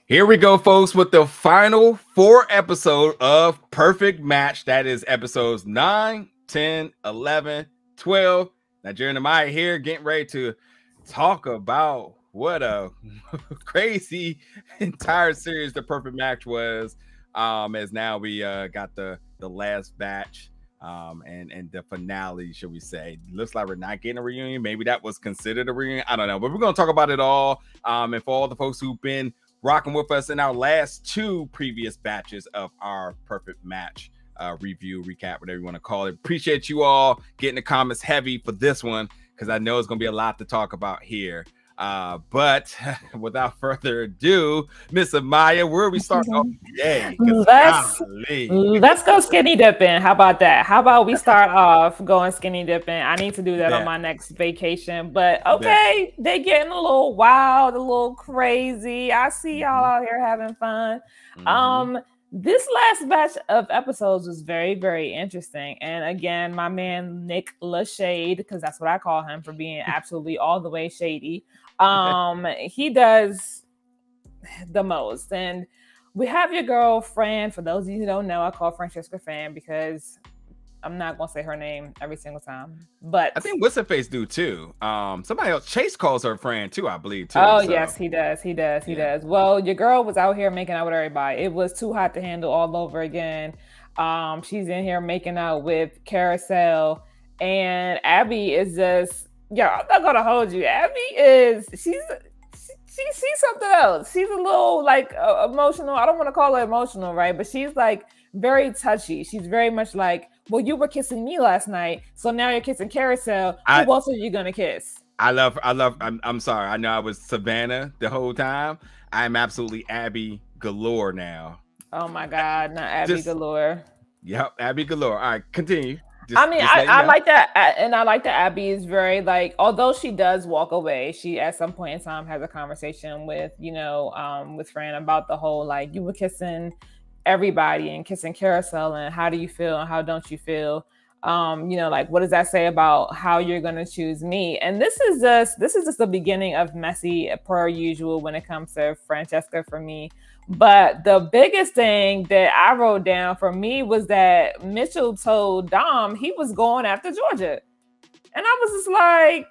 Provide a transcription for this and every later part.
Here we go, folks, with the final 4 episode of Perfect Match. That is episodes 9, 10, 11, 12. Nigerian Amaya here, getting ready to talk about what a crazy entire series the Perfect Match was. As now we got the last batch and the finale, should we say. Looks like we're not getting a reunion. Maybe that was considered a reunion. I don't know, but we're going to talk about it all. And for all the folks who've been rocking with us in our last 2 previous batches of our Perfect Match review, recap, whatever you want to call it. Appreciate you all getting the comments heavy for this one, because I know it's going to be a lot to talk about here. But without further ado, Miss Amaya, where are we starting off today? Let's go skinny dipping. How about that? How about we start off going skinny dipping? I need to do that on my next vacation. But okay, they getting a little wild, a little crazy. I see y'all out here having fun. This last batch of episodes was very, very interesting. And again, my man Nick Lachey, because that's what I call him, for being absolutely all the way shady. He does the most. And we have your girl Fran. For those of you who don't know, I call Francesca Fan because I'm not gonna say her name every single time. But I think what's her face do too. Somebody else, Chase, calls her Fran too, I believe too. Oh, so. Yes, he does. He does. Well, your girl was out here making out with everybody. It was too hot to handle all over again. She's in here making out with Carousel, and Abby is just, I'm not gonna hold you. Abby is she's something else. She's a little like emotional. I don't want to call her emotional, right? But she's like very touchy. She's very much like, well, you were kissing me last night, so now you're kissing Carousel. Who else are you gonna kiss? I'm sorry. I know I was Savannah the whole time. I'm absolutely Abby galore now. Oh my God, not Abby galore. Yep, Abby galore. All right, continue. I like that, and I like that Abby is very like, although she does walk away, she at some point in time has a conversation with with Fran about the whole like, you were kissing everybody and kissing Carousel, and how do you feel and how don't you feel? Like, what does that say about how you're gonna choose me? And this is just the beginning of messy per usual when it comes to Francesca for me. But the biggest thing that I wrote down for me was that Mitchell told Dom he was going after Georgia. And I was just like,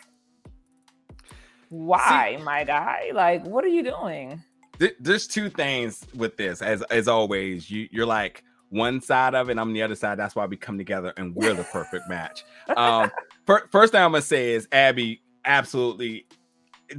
why, my guy? Like, what are you doing? There's 2 things with this. As always, you're like one side of it, and I'm the other side. That's why we come together and we're the perfect match. First thing I'm gonna say is Abby absolutely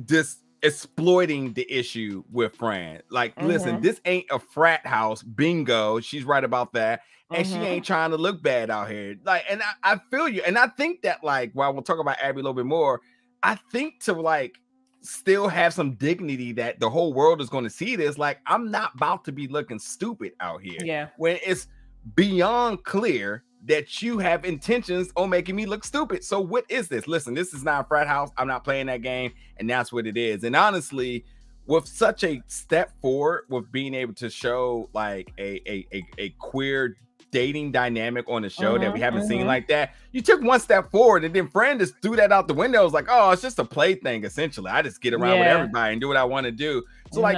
just exploiting the issue with Fran. Like, listen, this ain't a frat house. Bingo. She's right about that. And she ain't trying to look bad out here. Like, and I feel you. And I think that, like, while we'll talk about Abby a little bit more, I think to like still have some dignity that the whole world is going to see this. Like, I'm not about to be looking stupid out here. Yeah. When it's beyond clear that you have intentions on making me look stupid. So what is this? Listen, this is not a frat house. I'm not playing that game. And that's what it is. And honestly, with such a step forward with being able to show like a queer dating dynamic on the show that we haven't seen like that, you took one step forward, and then Fran just threw that out the window. It was like, oh, it's just a play thing. Essentially, I just get around with everybody and do what I want to do. So like,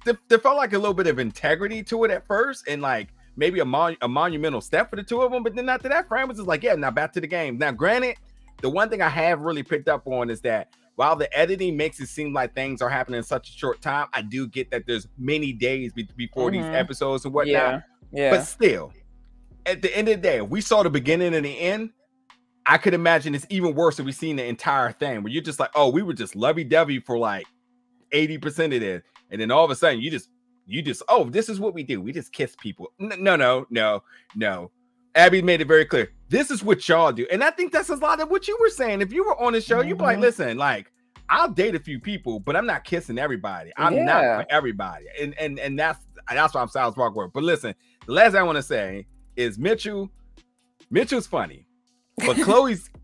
there felt like a little bit of integrity to it at first, and like maybe a monumental step for the 2 of them. But then after that, Fran was just like, yeah, now back to the game. Now, granted, the one thing I have really picked up on is that while the editing makes it seem like things are happening in such a short time, I do get that there's many days before these episodes and whatnot. Yeah. But still, at the end of the day, if we saw the beginning and the end, I could imagine it's even worse if we seen the entire thing where you're just like, oh, we were just lovey-dovey for like 80% of this. And then all of a sudden you just, oh, this is what we do. We just kiss people. No. Abby made it very clear. This is what y'all do. And I think that's a lot of what you were saying. If you were on the show, you'd be like, listen, like, I'll date a few people, but I'm not kissing everybody. I'm not for everybody. And that's why I'm South Park word. But listen, the last thing I want to say is Mitchell's funny. But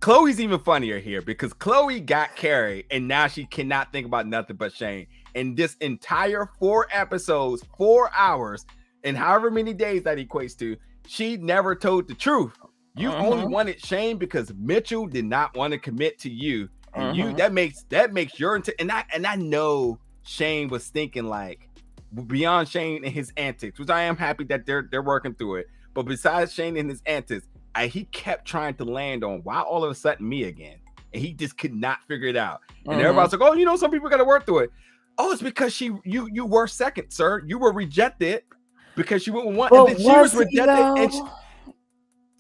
Chloe's even funnier here, because Chloe got Carrie and now she cannot think about nothing but Shane. And this entire 4 episodes, 4 hours, and however many days that equates to, she never told the truth. You only wanted Shane because Mitchell did not want to commit to you. And that makes your and I know Shane was thinking like, beyond Shane and his antics, which I am happy that they're working through it. But besides Shane and his antics, he kept trying to land on why all of a sudden me again, and he just could not figure it out. And everybody's like, oh, some people got to work through it. Oh, it's because you were second, sir. You were rejected because she went with one, and then she was rejected, and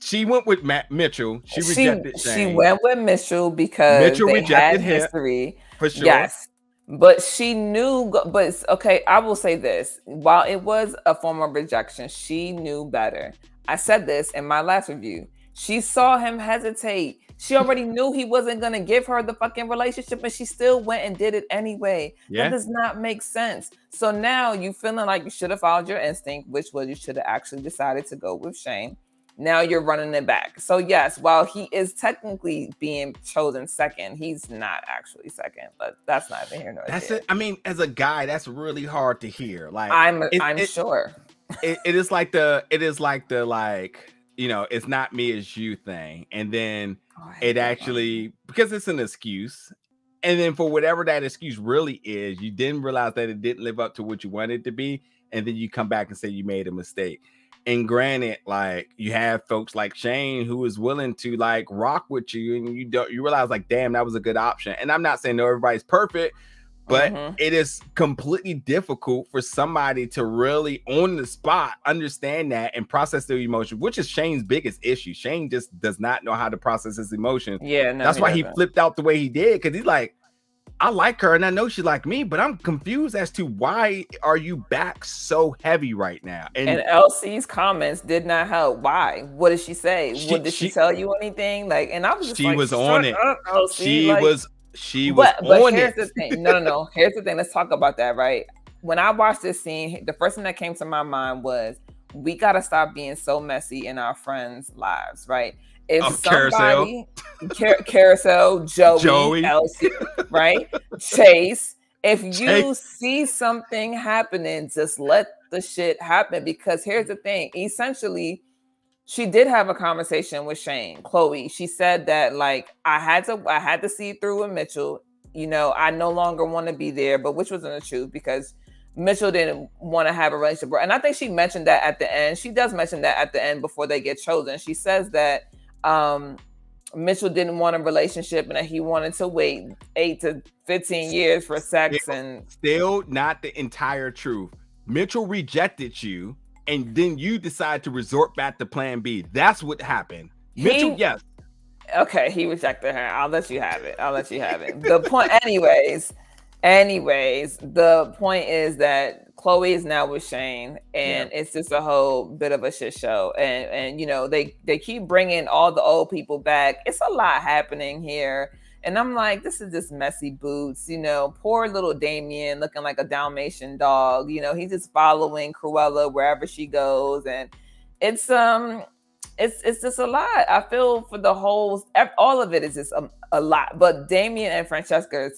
she went with Mitchell. She rejected Shane. She went with Mitchell because Mitchell rejected him. History. For sure. Yes. But she knew, but okay, I will say this. While it was a form of rejection, she knew better. I said this in my last review. She saw him hesitate. She already knew he wasn't going to give her the fucking relationship, and she still went and did it anyway. Yeah. That does not make sense. So now you feeling like you should have followed your instinct, which was you should have actually decided to go with Shane. Now you're running it back. So yes, while he is technically being chosen second, he's not actually second, but that's not here nor there. It. I mean, as a guy, that's really hard to hear. Like I'm sure. It is like it's not me, it's you thing. And then it actually, because it's an excuse. And then for whatever that excuse really is, you didn't realize that it didn't live up to what you wanted it to be. And then you come back and say you made a mistake. And granted, like you have folks like Shane who is willing to like rock with you, and you realize like, damn, that was a good option. And I'm not saying no, everybody's perfect, but it is completely difficult for somebody to really on the spot understand that and process their emotions, which is Shane's biggest issue. Shane just does not know how to process his emotions. Yeah, no, that's why he flipped out the way he did, because he's like, I like her and I know she like me, but I'm confused as to why are you back so heavy right now? And LC's comments did not help. Why? What did she say? Did she tell you anything? Like, and I was just she like, was on it. LC. She was on here's it. The thing. No. Here's the thing. Let's talk about that, right? When I watched this scene, the first thing that came to my mind was we gotta stop being so messy in our friends' lives, right? If somebody, Carousel, Joey, Elsie, right? Chase, if you see something happening, just let the shit happen. Because here's the thing. Essentially, she did have a conversation with Shane, Chloe. She said that, like, I had to see through with Mitchell. I no longer want to be there, but which wasn't the truth, because Mitchell didn't want to have a relationship. And I think she mentioned that at the end. She does mention that at the end before they get chosen. She says that Mitchell didn't want a relationship and that he wanted to wait 8 to 15 years for sex. Still not the entire truth. Mitchell rejected you, and then you decide to resort back to plan B. That's what happened. Mitchell, yes. Okay, he rejected her. I'll let you have it. The point, anyways, the point is that Chloe is now with Shane, and it's just a whole bit of a shit show. And they keep bringing all the old people back. It's a lot happening here. And I'm like, this is just messy boots, poor little Damien looking like a Dalmatian dog. He's just following Cruella wherever she goes. And it's just a lot. I feel for all of it is just a lot. But Damien and Francesca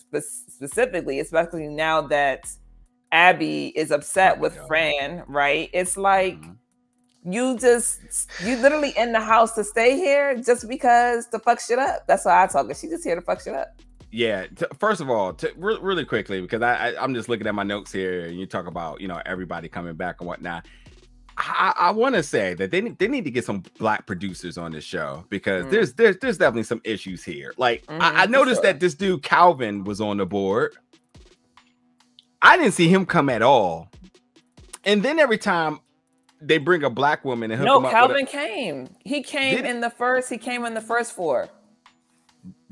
specifically, especially now that Abby is upset with Fran, right? It's like you literally in the house to stay here just because to fuck shit up. That's why I talk. She's just here to fuck shit up. Yeah. First of all, really quickly, because I'm just looking at my notes here, and you talk about everybody coming back and whatnot. I want to say that they need to get some Black producers on this show, because there's definitely some issues here. Like I noticed that this dude Calvin was on the board. I didn't see him come at all. And then every time they bring a Black woman and hook him up, Calvin came. He came in the first. He came in the first 4.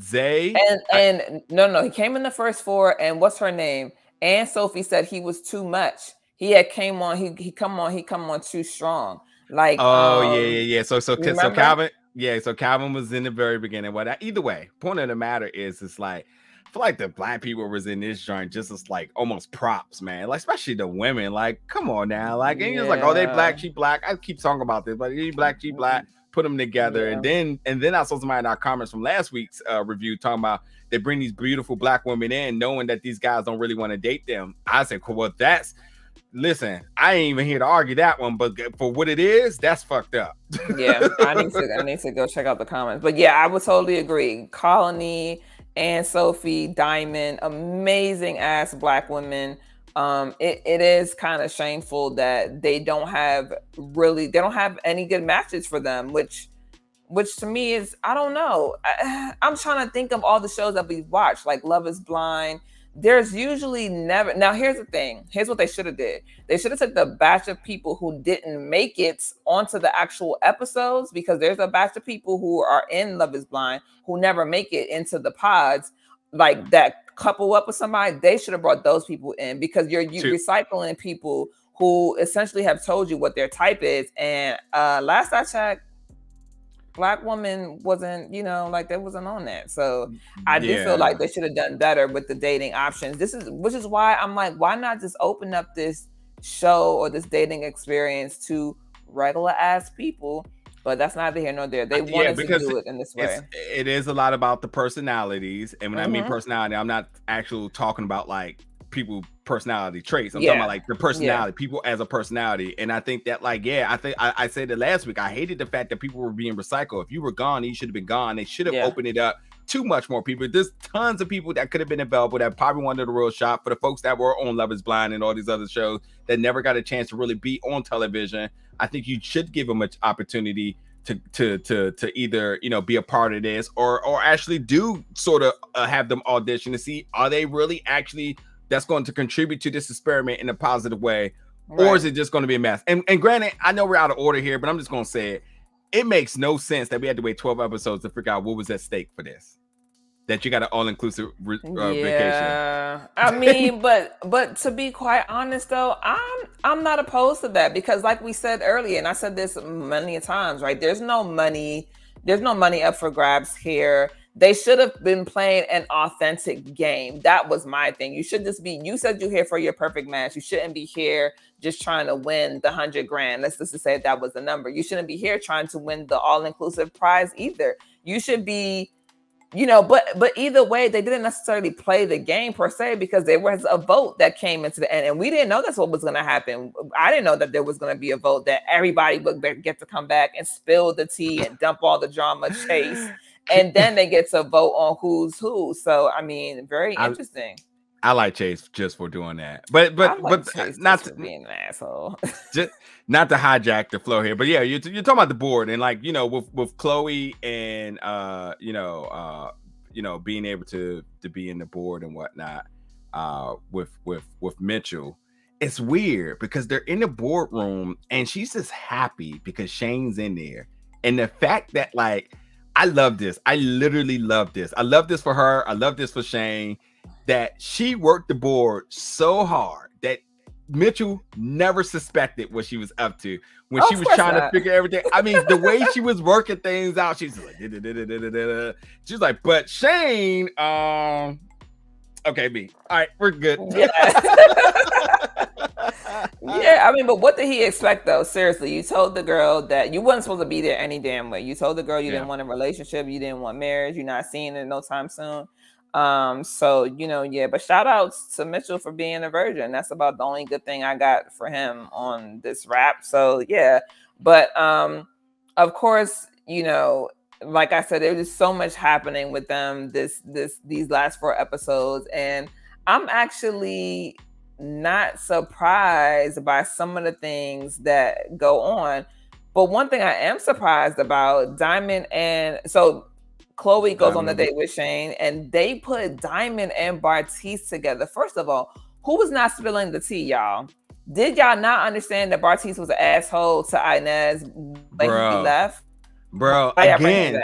Zay and no, he came in the first 4. And what's her name? Anne Sophie said he was too much. He had came on. He come on too strong. Like yeah. So Calvin, so Calvin was in the very beginning. Either way, point of the matter is, it's like, I feel like the Black people was in this joint just as like almost props, man. Like, especially the women. Like, come on now. Like, and you're like, oh, they Black, she Black. I keep talking about this, but you Black, she Black. Put them together, and then I saw somebody in our comments from last week's review talking about they bring these beautiful Black women in, knowing that these guys don't really want to date them. I said, cool, well, listen, I ain't even here to argue that one, but for what it is, that's fucked up. Yeah, I need to go check out the comments. But yeah, I would totally agree. Colony and Sophie, Diamond, amazing ass Black women. it is kind of shameful that they don't have any good matches for them, which to me is, I don't know. I'm trying to think of all the shows that we've watched, like Love is Blind. There's usually never. Now, here's the thing. Here's what they should have did. They should have took the batch of people who didn't make it onto the actual episodes, because there's a batch of people who are in Love is Blind who never make it into the pods, like that couple up with somebody. They should have brought those people in, because you're recycling people who essentially have told you what their type is. And last I checked, Black woman wasn't, like they wasn't on that. So I do feel like they should have done better with the dating options. Which is why I'm like, why not just open up this show or this dating experience to regular ass people? But that's neither here nor there. They wanted to do it in this way. It is a lot about the personalities. And when I mean personality, I'm not actually talking about like people personality traits. I'm talking about like the personality, people as a personality. And I think that I said it last week. I hated the fact that people were being recycled. If you were gone, you should have been gone. They should have opened it up to much more people. There's tons of people that could have been available that probably wanted a real shot. For the folks that were on Love is Blind and all these other shows that never got a chance to really be on television, I think you should give them an opportunity to either be a part of this or actually do sort of have them audition to see, are they really actually that's going to contribute to this experiment in a positive way, or is it just going to be a mess? And granted, I know we're out of order here, but I'm just going to say it makes no sense that we had to wait 12 episodes to figure out what was at stake for this. That you got an all-inclusive vacation. I mean, but to be quite honest though, I'm not opposed to that, because like we said earlier, and I said this many times, right? There's no money up for grabs here. They should have been playing an authentic game. That was my thing. You should just be, you said you're here for your perfect match. You shouldn't be here just trying to win the $100,000. Let's just say that was the number. You shouldn't be here trying to win the all-inclusive prize either. You should be, but either way, they didn't necessarily play the game per se, because there was a vote that came into the end, and we didn't know that's what was going to happen. I didn't know that there was going to be a vote that everybody would get to come back and spill the tea and dump all the drama, chase, and then they get to vote on who's who. So I mean, very interesting. I like Chase just for doing that, but not to being an asshole. Just not to hijack the flow here, but yeah, you're talking about the board, and like with Chloe and being able to be in the board and whatnot, with Mitchell, it's weird because they're in the boardroom and she's just happy because Shane's in there, and the fact that like I love this, I literally love this. I love this for her. I love this for Shane. That she worked the board so hard that Mitchell never suspected what she was up to when she was trying to figure everything. I mean, the way she was working things out, she's like, she's like, but Shane, okay, B. All right, we're good. Yeah. Yeah, I mean, but what did he expect though? Seriously, you told the girl that you wasn't supposed to be there any damn way. You told the girl you didn't want a relationship, you didn't want marriage, you're not seeing it no time soon. So but shout outs to Mitchell for being a virgin. That's about the only good thing I got for him on this rap. So yeah, but of course, like I said, there was just so much happening with them these last 4 episodes, and I'm actually not surprised by some of the things that go on. But one thing I am surprised about, Diamond and Chloe goes on the date with Shane, and they put Diamond and Bartise together. First of all, who was not spilling the tea, y'all? Did y'all not understand that Bartise was an asshole to Inez when he left? Bro, again,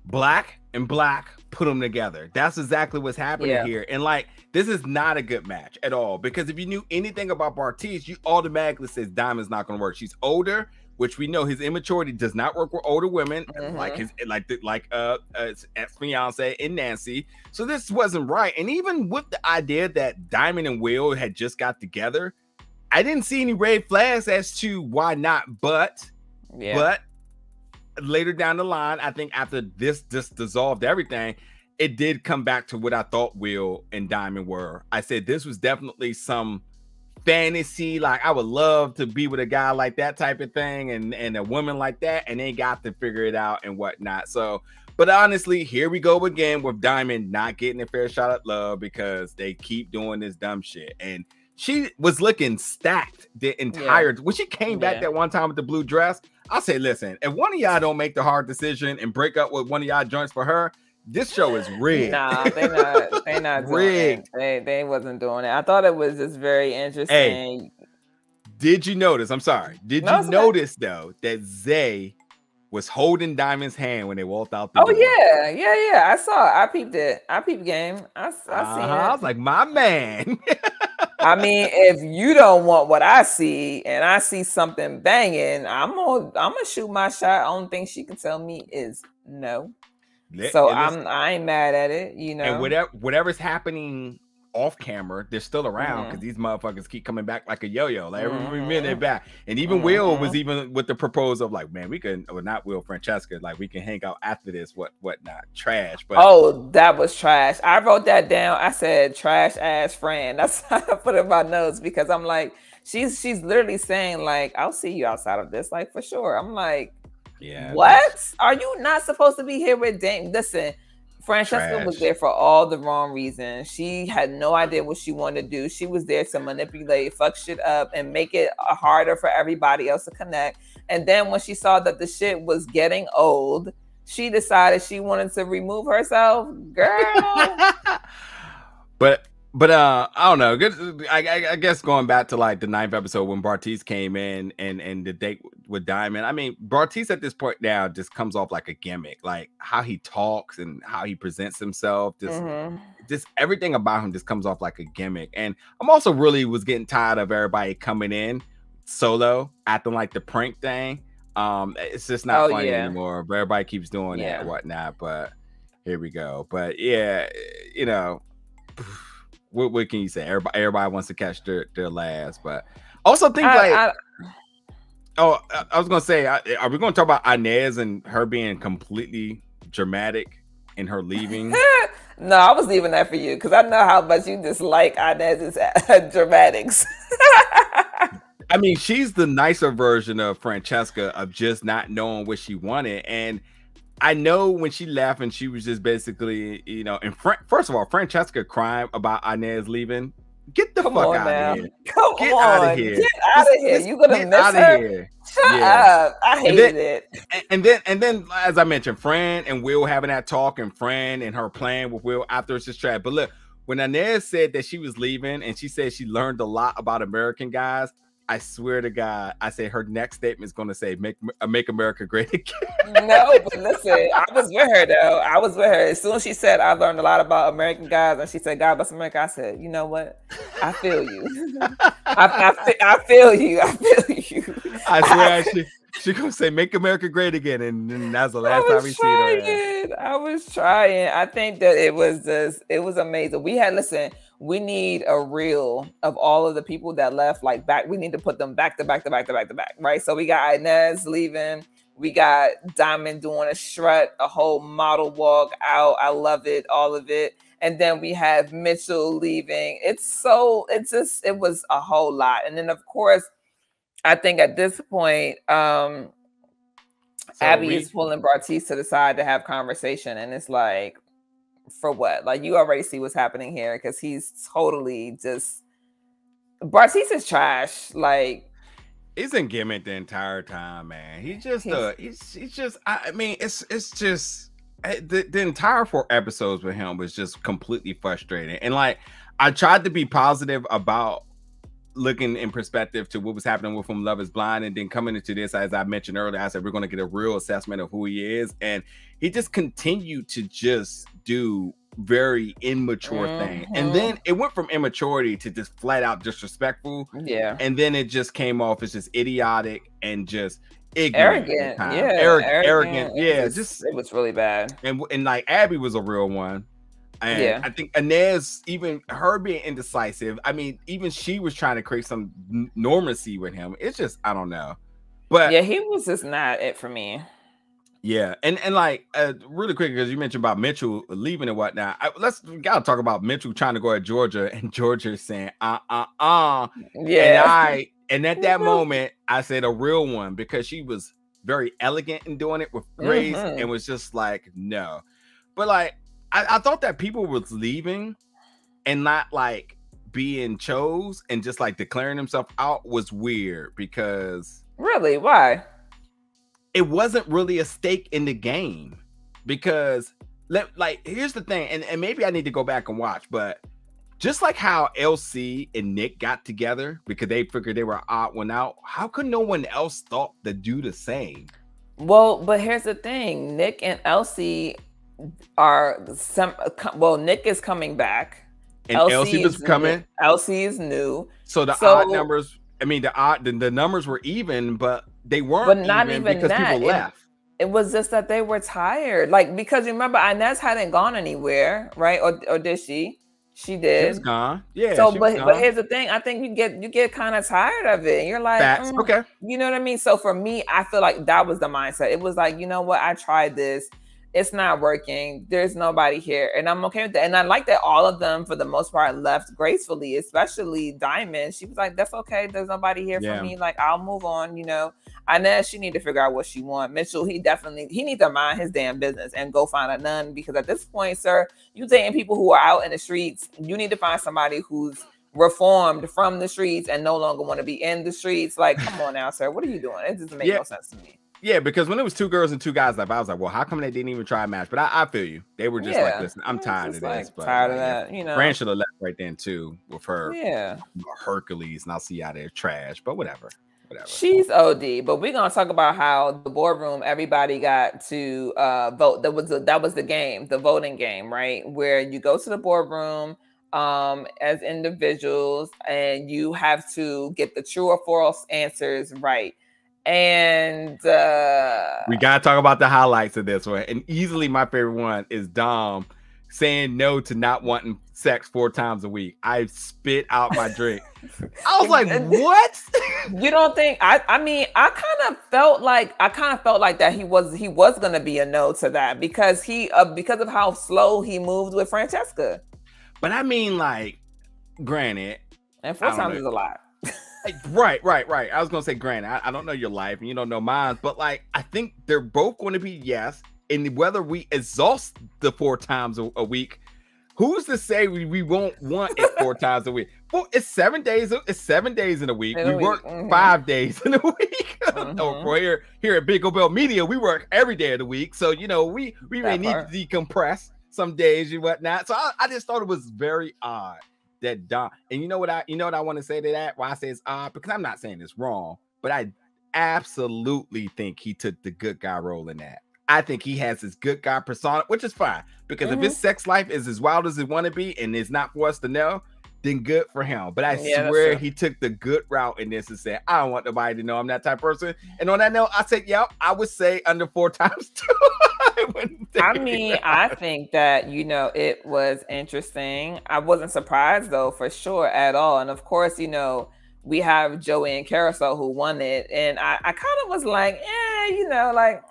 Black and Black put them together. That's exactly what's happening here. And like, this is not a good match at all, because if you knew anything about Bartise, you automatically says Diamond's not going to work. She's older, which we know his immaturity does not work with older women, like his ex-fiance and Nancy. So this wasn't right. And even with the idea that Diamond and Will had just got together, I didn't see any red flags as to why not. But later down the line, I think after this dissolved everything, it did come back to what I thought Will and Diamond were. I said this was definitely some fantasy, like I would love to be with a guy like that type of thing, and a woman like that, and they got to figure it out and whatnot. So, But honestly, here we go again with Diamond not getting a fair shot at love because they keep doing this dumb shit. And she was looking stacked the entire when she came back that one time with the blue dress. I say, listen, if one of y'all don't make the hard decision and break up with one of y'all joints for her, this show is rigged. Nah, they not rigged. They wasn't doing it. I thought it was just very interesting. Hey, did you notice? I'm sorry. Did you notice though that Zay was holding Diamond's hand when they walked out the door? Yeah. I saw it. I peeped it. I peeped game. I seen it. I was like, my man. I mean, if you don't want what I see and I see something banging, I'm gonna shoot my shot. Only thing she can tell me is no. So I ain't mad at it, you know. And whatever's happening off camera, they're still around because these motherfuckers keep coming back like a yo-yo. Like every minute they're back. And even Will was even with the proposal of like, man, we can, or not Will, Francesca, like we can hang out after this, whatnot. Trash. But that was trash. I wrote that down. I said trash ass friend. That's how I put it in my notes because I'm like, she's literally saying like, I'll see you outside of this, like for sure. I'm like, yeah, what? Are you not supposed to be here with Dame? Listen, Francesca was there for all the wrong reasons. She had no idea what she wanted to do. She was there to manipulate, fuck shit up, and make it harder for everybody else to connect. And then when she saw that the shit was getting old, she decided she wanted to remove herself. Girl. But I don't know. I guess going back to like the 9th episode when Bartiz came in and the date with Diamond. I mean, Bartiz at this point now just comes off like a gimmick, like how he talks and how he presents himself. Just everything about him just comes off like a gimmick. And I'm also really was getting tired of everybody coming in solo acting like the prank thing. It's just not funny anymore. But everybody keeps doing it and whatnot. But here we go. But yeah, you know. What can you say? Everybody wants to catch their last, but also think I was gonna say, are we gonna talk about Inez and her being completely dramatic in her leaving? No, I was leaving that for you because I know how much you dislike Inez's dramatics. I mean, she's the nicer version of Francesca of just not knowing what she wanted. And I know when she left and she was just basically, you know, and first of all, Francesca crying about Inez leaving. Get the fuck out of here. Get out of here. Get out of here. You gonna miss her? Shut up. I hated it. And then, as I mentioned, Fran and Will having that talk, and Fran and her plan with Will after it's just trash. But look, when Inez said that she was leaving and she said she learned a lot about American guys, I swear to God, I say her next statement is going to say, make America great again. No, but listen, I was with her, though. I was with her. As soon as she said, I learned a lot about American guys, and she said, God bless America, I said, you know what? I feel you. I feel you. I feel you. I swear she's going to say, make America great again, and that's the last time we see her. I was trying. I think that it was amazing. We need a reel of all of the people that left, like back. We need to put them back to back, right? So we got Inez leaving. We got Diamond doing a strut, a whole model walk out. I love it, all of it. And then we have Mitchell leaving. It was a whole lot. And then of course, I think at this point, Abby is pulling Bartiz to the side to have conversation. And it's like, for what? Like, you already see what's happening here because he's totally just Bartiz is trash. Like, he's in gimmick the entire time, man. He's just I mean, it's just the entire 4 episodes with him was just completely frustrating. And like, I tried to be positive about looking in perspective to what was happening with him, Love is Blind, and then coming into this, as I mentioned earlier, I said we're going to get a real assessment of who he is, and he just continued to just do very immature thing, and then it went from immaturity to just flat out disrespectful, and then it just came off as just idiotic and just ignorant, arrogant, just it was really bad, and like Abby was a real one. And I think Inez, even her being indecisive, I mean, even she was trying to create some normacy with him. It's just, I don't know. But yeah, he was just not it for me. Yeah. And like, really quick, because you mentioned about Mitchell leaving and whatnot. We got to talk about Mitchell trying to go at Georgia, and Georgia saying, Yeah. And at that moment, I said a real one, because she was very elegant in doing it with grace, and was just like, no. But like, I thought that people was leaving and not like being chose and just like declaring himself out was weird, because really, why? It wasn't really a stake in the game, because like, here's the thing, and maybe I need to go back and watch, but just like how LC and Nick got together because they figured they were odd one out, how could no one else thought to do the same? Well, but here's the thing, Nick and LC are Nick is coming back. And LC was coming. LC is new. So the odd numbers, I mean, the numbers were even, but they weren't, but not even because people left. It was just that they were tired. Like, because remember, Inez hadn't gone anywhere, right? Or did she? She did. She was gone. Yeah. So, but here's the thing. I think you get kind of tired of it. And you're like, okay. You know what I mean? So for me, I feel like that was the mindset. It was like, you know what? I tried this. It's not working. There's nobody here. And I'm okay with that. And I like that all of them, for the most part, left gracefully, especially Diamond. She was like, that's okay. There's nobody here for me. Like, I'll move on, you know. Inez, she need to figure out what she wants. Mitchell, he needs to mind his damn business and go find a nun, because at this point, sir, you dating people who are out in the streets. You need to find somebody who's reformed from the streets and no longer want to be in the streets. Like, come on now, sir. What are you doing? It doesn't make no sense to me. Yeah, because when it was 2 girls and 2 guys left, I was like, well, how come they didn't even try a match? But I feel you. They were just like, listen, I'm tired of this. But tired of that, you know. Fran should have left right then too with her Hercules, and I'll see how they're trash, but whatever. She's OD, but we're gonna talk about how the boardroom, everybody got to vote. That was the game, the voting game, right? Where you go to the boardroom as individuals, and you have to get the true or false answers right. And we gotta talk about the highlights of this one. And easily my favorite one is Dom saying no to not wanting sex 4 times a week. I spit out my drink. I was like, what? You don't think I mean, I kind of felt like that he was gonna be a no to that, because because of how slow he moved with Francesca. But I mean, like, granted, and 4 times is a lot. Right. I was gonna say, granted, I don't know your life and you don't know mine, but like, I think they're both going to be yes. And whether we exhaust the 4 times a week, who's to say we won't want it 4 times a week? Well, it's 7 days. It's 7 days in a week. We work 5 days in a week. Or here at Big Obel Media, we work every day of the week. So you know, we may need to decompress some days and whatnot. So I just thought it was very odd that Dom. And you know what I want to say to that? Why I say it's odd, because I'm not saying it's wrong, but I absolutely think he took the good guy role in that. I think he has his good guy persona, which is fine, because if his sex life is as wild as it want to be and it's not for us to know, then good for him. But I swear he took the good route in this and said, I don't want nobody to know I'm that type of person. And on that note, I said, yep, I would say under 4 times too. I mean, I think that, you know, it was interesting. I wasn't surprised though, for sure, at all. And of course, you know, we have Joey and Carousel who won it. And I kind of was like, you know, like,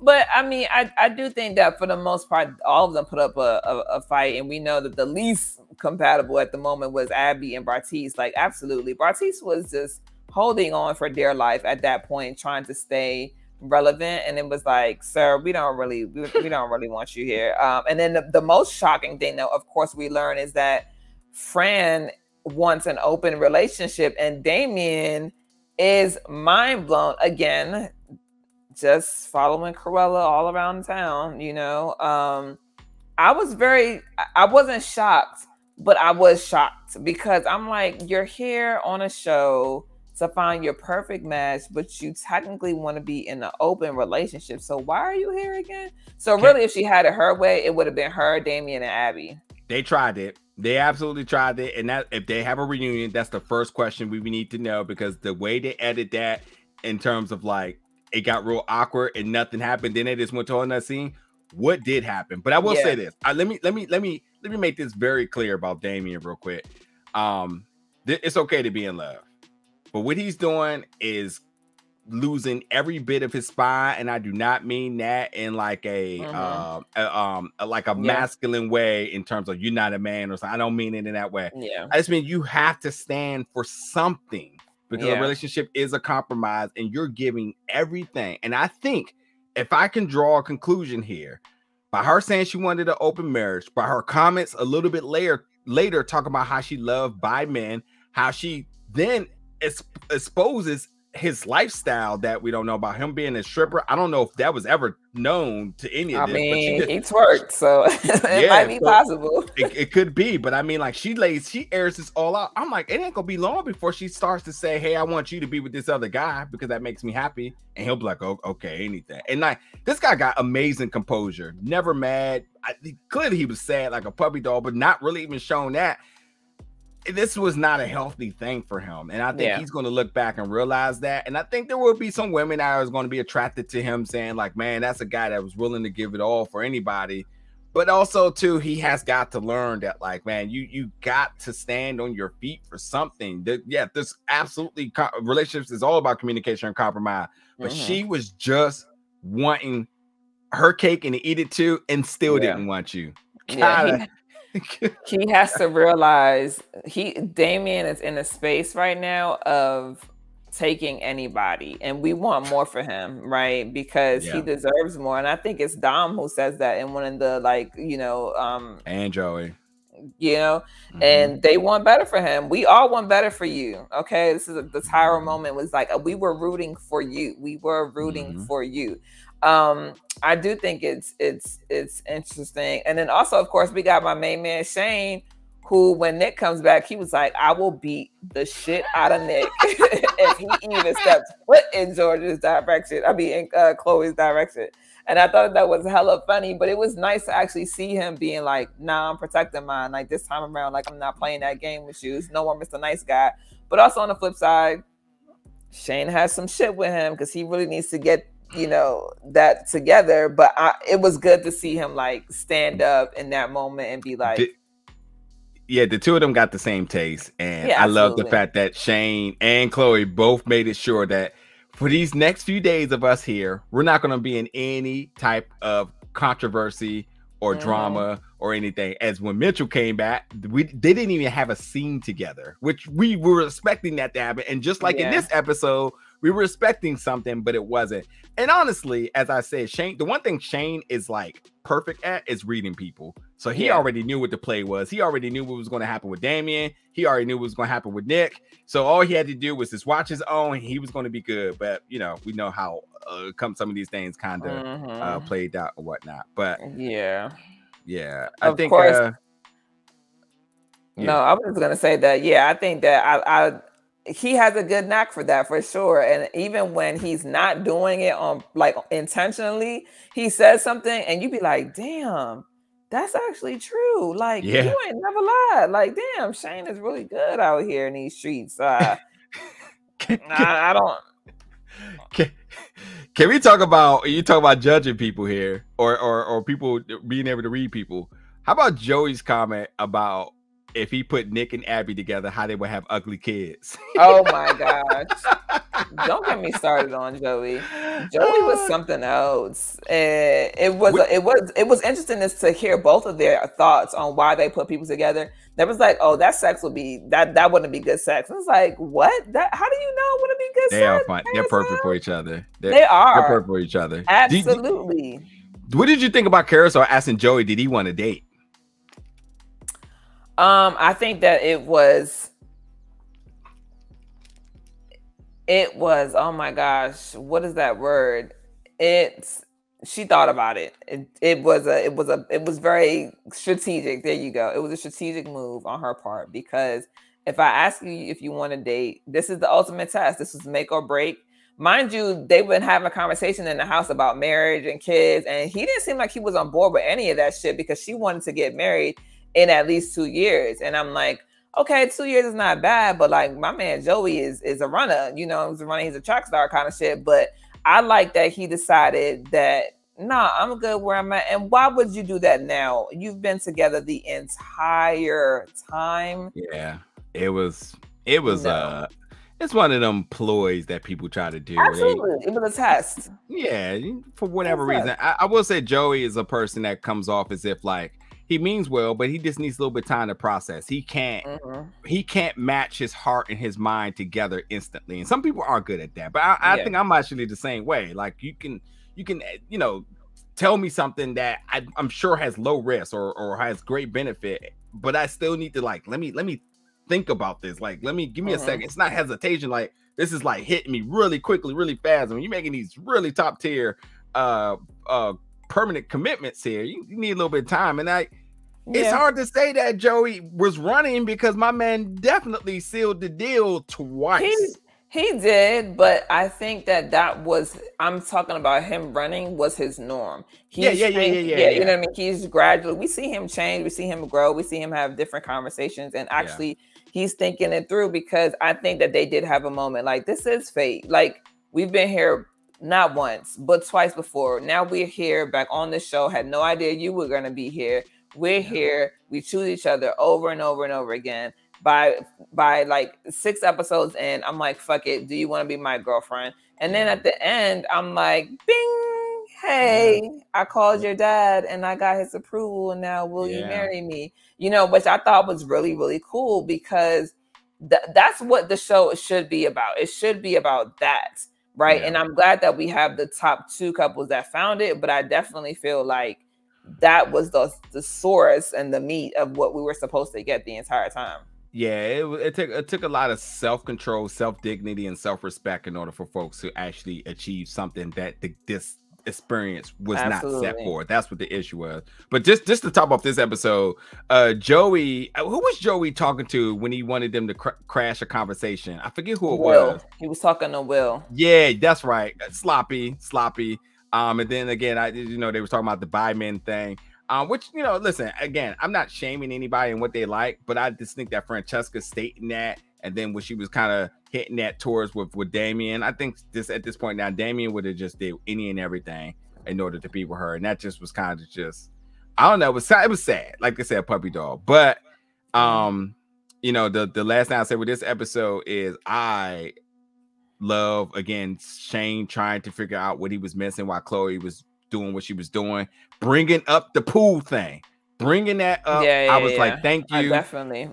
But I mean, I do think that for the most part, all of them put up a fight, and we know that the least compatible at the moment was Abby and Bartice. Like, absolutely, Bartice was just holding on for dear life at that point, trying to stay relevant, and it was like, sir, we don't really want you here. And then the most shocking thing, though, of course, we learn is that Fran wants an open relationship, and Damien is mind blown again. Just following Cruella all around town, you know. I wasn't shocked, but I was shocked, because I'm like, you're here on a show to find your perfect match, but you technically want to be in an open relationship. So why are you here again? So really, if she had it her way, it would have been her, Damien, and Abby. They tried it. They absolutely tried it. And that, if they have a reunion, that's the first question we need to know, because the way they edit that, in terms of like, it got real awkward and nothing happened. Then they just went to another scene. What did happen? But I will say this. Let me make this very clear about Damien real quick. It's okay to be in love, but what he's doing is losing every bit of his spine, and I do not mean that in like a masculine way, in terms of you're not a man or something. I don't mean it in that way. Yeah, I just mean you have to stand for something. because a relationship is a compromise and you're giving everything. And I think if I can draw a conclusion here, by her saying she wanted an open marriage, by her comments a little bit later talking about how she loved bi men, how she then exposes his lifestyle that we don't know about, him being a stripper. I don't know if that was ever known to any of this. I mean, he twerked, so it might be possible. It could be, but I mean, like she airs this all out. I'm like, it ain't gonna be long before she starts to say, "Hey, I want you to be with this other guy because that makes me happy," and he'll be like, "Oh, okay, anything." And like this guy got amazing composure, never mad. Clearly, he was sad like a puppy dog, but not really even showing that. This was not a healthy thing for him, and I think he's going to look back and realize that. And I think there will be some women that are going to be attracted to him, saying like, "Man, that's a guy that was willing to give it all for anybody." But also, too, he has got to learn that, like, man, you got to stand on your feet for something. This absolutely relationships is all about communication and compromise. But she was just wanting her cake and to eat it too, and still didn't want you. He has to realize Damien is in a space right now of taking anybody, and we want more for him, right? Because he deserves more. And I think it's Dom who says that in one of the and Joey, and they want better for him. We all want better for you. Okay, this is the Tyra moment was like we were rooting for you. We were rooting for you. I do think it's interesting. And then also, of course, we got my main man Shane, who when Nick comes back, he was like, I will beat the shit out of Nick if he even steps foot in George's direction. I mean, in Chloe's direction. And I thought that was hella funny, but it was nice to actually see him being like, nah, I'm protecting mine. Like this time around, like I'm not playing that game with you. No more Mr. Nice Guy. But also on the flip side, Shane has some shit with him because he really needs to get that together. But it was good to see him like stand up in that moment and be like, the two of them got the same taste. And I love the fact that Shane and Chloe both made it sure that for these next few days of us here, we're not going to be in any type of controversy or drama or anything. As when Mitchell came back, they didn't even have a scene together, which we were expecting that to happen. And just like in this episode, we were expecting something, but it wasn't. And honestly, as I said, Shane, the one thing Shane is like perfect at is reading people. So he already knew what the play was. He already knew what was going to happen with Damien. He already knew what was going to happen with Nick. So all he had to do was just watch his own. And he was going to be good. But, we know how some of these things kind of played out or whatnot. But yeah. I think. No, I was just going to say that. Yeah, I think that he has a good knack for that for sure. And even when he's not doing it on like intentionally, he says something and you be like, damn, that's actually true. Like you ain't never lied. Like, damn, Shane is really good out here in these streets. I don't. Can we talk about, you talk about judging people here or people being able to read people? How about Joey's comment about if he put Nick and Abby together, how they would have ugly kids? Oh my gosh. Don't get me started on Joey. Joey was something else. It was interesting to hear both of their thoughts on why they put people together. That was like, oh, that sex would be that wouldn't be good sex. I was like, what? How do you know wouldn't be good sex? They are fun. They're perfect for each other. They are. They're perfect for each other. Absolutely. What did you think about Carousel asking Joey, did he want to date? I think that it was, oh my gosh, what is that word? She thought about it. It was very strategic. There you go. It was a strategic move on her part, because if I ask you if you want to date, this is the ultimate test. This is make or break. Mind you, they've been having a conversation in the house about marriage and kids, and he didn't seem like he was on board with any of that shit because she wanted to get married in at least 2 years. And I'm like, okay, 2 years is not bad, but like my man Joey is a runner, he's a runner, he's a track star kind of shit. But I like that he decided that, nah, I'm good where I'm at. And why would you do that now? You've been together the entire time. Yeah, it was it's one of them ploys that people try to do. Absolutely. It was a test. Yeah, for whatever reason. I will say Joey is a person that comes off as if like he means well, but he just needs a little bit of time to process. He can't match his heart and his mind together instantly. And some people are good at that, but I think I'm actually the same way. Like you can tell me something that I'm sure has low risk or has great benefit, but I still need to let me think about this. Like, give me a second. It's not hesitation. Like, this is like hitting me really quickly, really fast. When you're making these really top tier permanent commitments here, you need a little bit of time. And it's hard to say that Joey was running because my man definitely sealed the deal twice. He did, but I think that was, I'm talking about him running was his norm. You know what I mean? He's gradually, we see him change, we see him grow, we see him have different conversations, and actually he's thinking it through, because I think that they did have a moment like, this is fate. Like, we've been here not once, but twice before. Now we're here back on the show, had no idea you were going to be here. We're here. We choose each other over and over and over again. By like 6 episodes in, I'm like, fuck it. Do you want to be my girlfriend? And then at the end, I'm like, bing, hey, I called your dad and I got his approval. And now will you marry me? You know, which I thought was really, really cool, because that's what the show should be about. It should be about that. Right. And I'm glad that we have the top 2 couples that found it. But I definitely feel like that was the source and the meat of what we were supposed to get the entire time. Yeah, it took a lot of self-control, self-dignity, and self-respect in order for folks to actually achieve something that this experience was not set for. That's what the issue was. But just to top off this episode, Joey, who was Joey talking to when he wanted them to crash a conversation? I forget who it was. He was talking to Will. Yeah, that's right. Sloppy. And then again, they were talking about the bi-men thing. Which, listen, again, I'm not shaming anybody and what they like, but I just think that Francesca stating that, and then when she was kind of hitting that towards with Damien, I think at this point now, Damien would have just did any and everything in order to be with her. And that just was kind of just, I don't know, it was sad. Like I said, puppy dog. But, the last thing I said with this episode is I love, again, Shane trying to figure out what he was missing while Chloe was doing what she was doing, bringing up the pool thing, bringing that up. I was like, thank you. Definitely.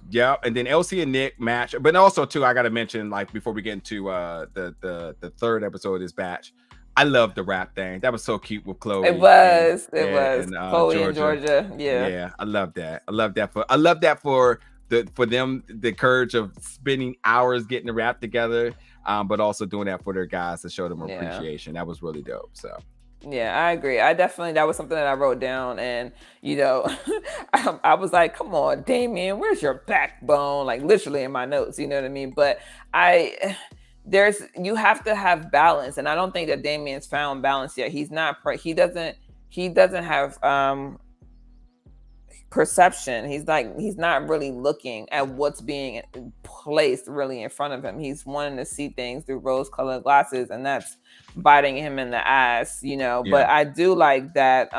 Yeah. And then Elsie and Nick match, but also too, I got to mention, like, before we get into the third episode of this batch, I love the rap thing. That was so cute with Chloe. It was Chloe and Georgia. Yeah. I love that. I love that for them, the courage of spending hours getting the rap together, but also doing that for their guys to show them appreciation. That was really dope. So. Yeah, I agree. That was something that I wrote down, and I was like, come on, Damien, where's your backbone? Like, literally in my notes, you know what I mean? But you have to have balance, and I don't think that Damien's found balance yet. He doesn't have perception. He's not really looking at what's being placed really in front of him. He's wanting to see things through rose-colored glasses, and that's biting him in the ass, But I do like that.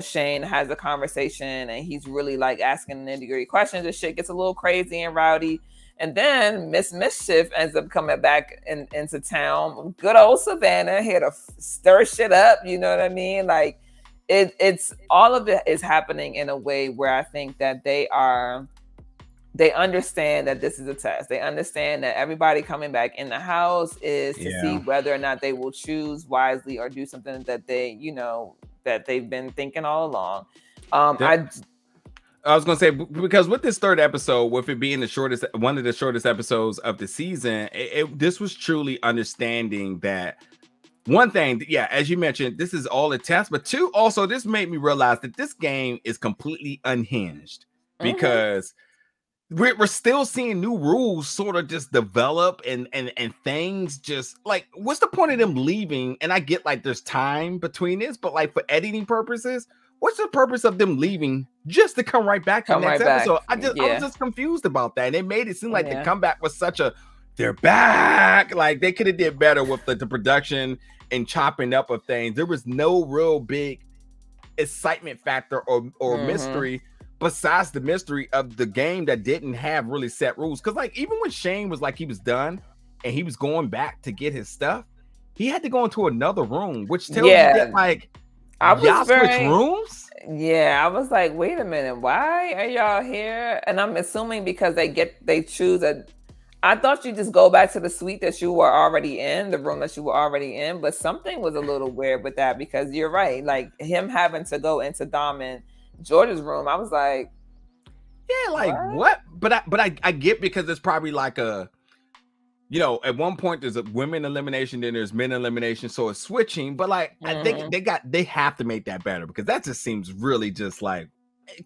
Shane has a conversation, and he's really like asking nitty-gritty questions. The shit gets a little crazy and rowdy. And then Miss Mischief ends up coming back into town. Good old Savannah here to stir shit up. You know what I mean? Like, it's all of it is happening in a way where I think that they understand that this is a test. They understand that everybody coming back in the house is to see whether or not they will choose wisely or do something that that they've been thinking all along. I was gonna say, because with this third episode, with it being one of the shortest episodes of the season, this was truly understanding that. One thing, as you mentioned, this is all a test, but two, also this made me realize that this game is completely unhinged, because we're still seeing new rules sort of just develop and things just like, what's the point of them leaving? And I get like there's time between this, but like for editing purposes, what's the purpose of them leaving just to come right back to the next episode? I was just confused about that. And it made it seem like the comeback was they're back. Like they could have did better with the production and chopping up of things. There was no real big excitement factor or mystery besides the mystery of the game that didn't have really set rules. Because like even when Shane was like he was done and he was going back to get his stuff, he had to go into another room, which tells you that like Y'all switch rooms? Yeah, I was like, wait a minute, why are y'all here? And I'm assuming because they choose a. I thought you just go back to the suite that you were already in, the room that you were already in, but something was a little weird with that because you're right, like him having to go into Dom and George's room. I was like, yeah, like what? But I get because it's probably like a. You know, at one point there's a women elimination, then there's men elimination, so it's switching. But like, I think they have to make that better because that just seems really just like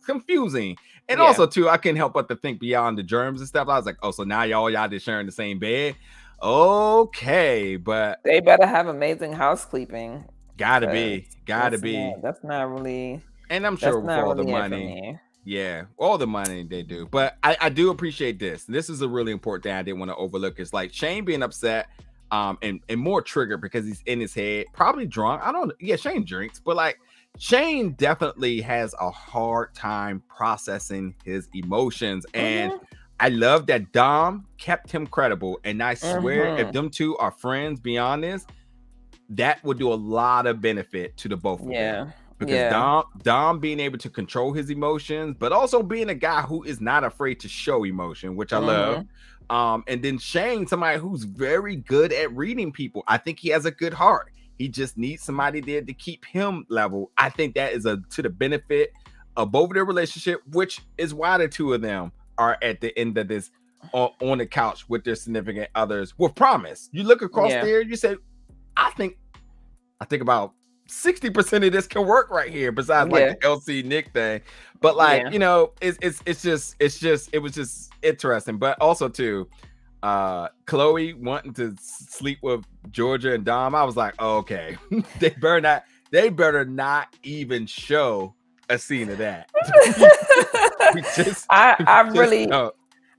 confusing. And also too, I can't help but to think beyond the germs and stuff. I was like, oh, so now y'all just sharing the same bed, okay? But they better have amazing housekeeping. Gotta be. That's not really. And I'm sure with all the money. Yeah, all the money they do. But I do appreciate this. This is a really important thing I didn't want to overlook. It's like Shane being upset and more triggered because he's in his head, probably drunk. I don't know. Yeah, Shane drinks, but like Shane definitely has a hard time processing his emotions. And I love that Dom kept him credible. And I swear if them two are friends beyond this, that would do a lot of benefit to the both of them. Because Dom being able to control his emotions, but also being a guy who is not afraid to show emotion, which I love. And then Shane, somebody who's very good at reading people. I think he has a good heart. He just needs somebody there to keep him level. I think that is to the benefit of both of their relationship, which is why the two of them are at the end of this on the couch with their significant others with promise. You look across there, you say, I think about 60% of this can work right here besides like the LC Nick thing. But like, you know, it was just interesting. But also too, Chloe wanting to sleep with Georgia and Dom. I was like, oh, okay, they better not even show a scene of that.